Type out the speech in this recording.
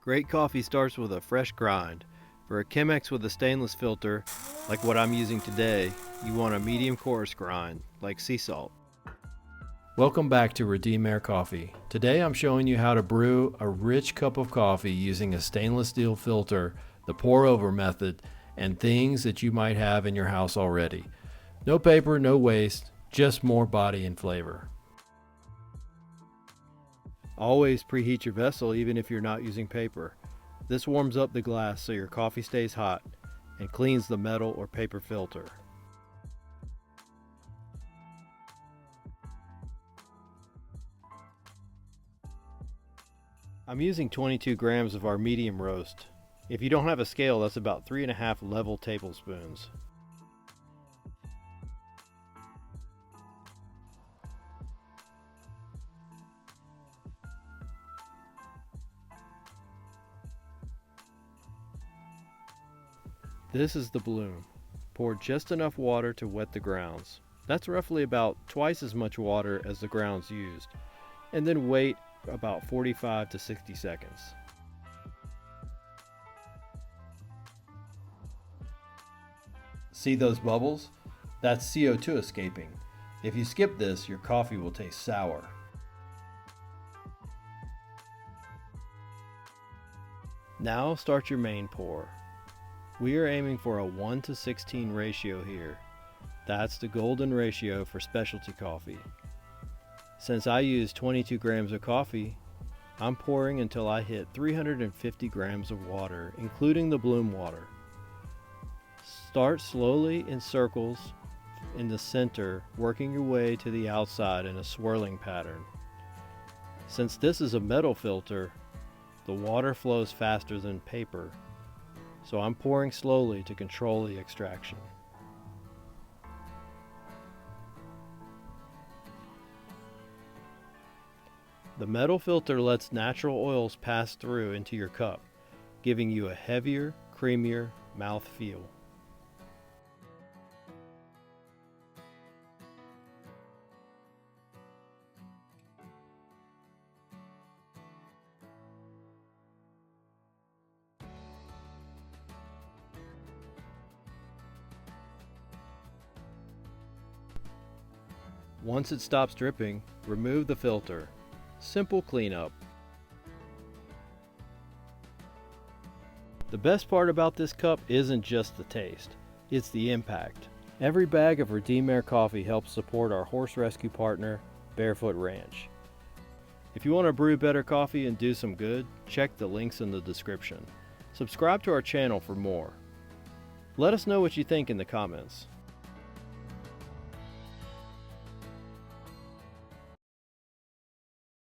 Great coffee starts with a fresh grind. For a Chemex with a stainless filter, like what I'm using today, you want a medium coarse grind, like sea salt. Welcome back to Redeemare Coffee. Today I'm showing you how to brew a rich cup of coffee using a stainless steel filter, the pour-over method, and things that you might have in your house already. No paper, no waste, just more body and flavor. Always preheat your vessel even if you're not using paper. This warms up the glass so your coffee stays hot and cleans the metal or paper filter. I'm using 22 grams of our medium roast. If you don't have a scale, that's about 3.5 level tablespoons. This is the bloom. Pour just enough water to wet the grounds. That's roughly about twice as much water as the grounds used. And then wait about 45 to 60 seconds. See those bubbles? That's CO2 escaping. If you skip this, your coffee will taste sour. Now start your main pour. We are aiming for a 1:16 ratio here. That's the golden ratio for specialty coffee. Since I use 22 grams of coffee, I'm pouring until I hit 350 grams of water, including the bloom water. Start slowly in circles in the center, working your way to the outside in a swirling pattern. Since this is a metal filter, the water flows faster than paper, so I'm pouring slowly to control the extraction. The metal filter lets natural oils pass through into your cup, giving you a heavier, creamier mouth feel. Once it stops dripping, remove the filter. Simple cleanup. The best part about this cup isn't just the taste, it's the impact. Every bag of Redeemare coffee helps support our horse rescue partner, Bearfoot Ranch. If you want to brew better coffee and do some good, check the links in the description. Subscribe to our channel for more. Let us know what you think in the comments.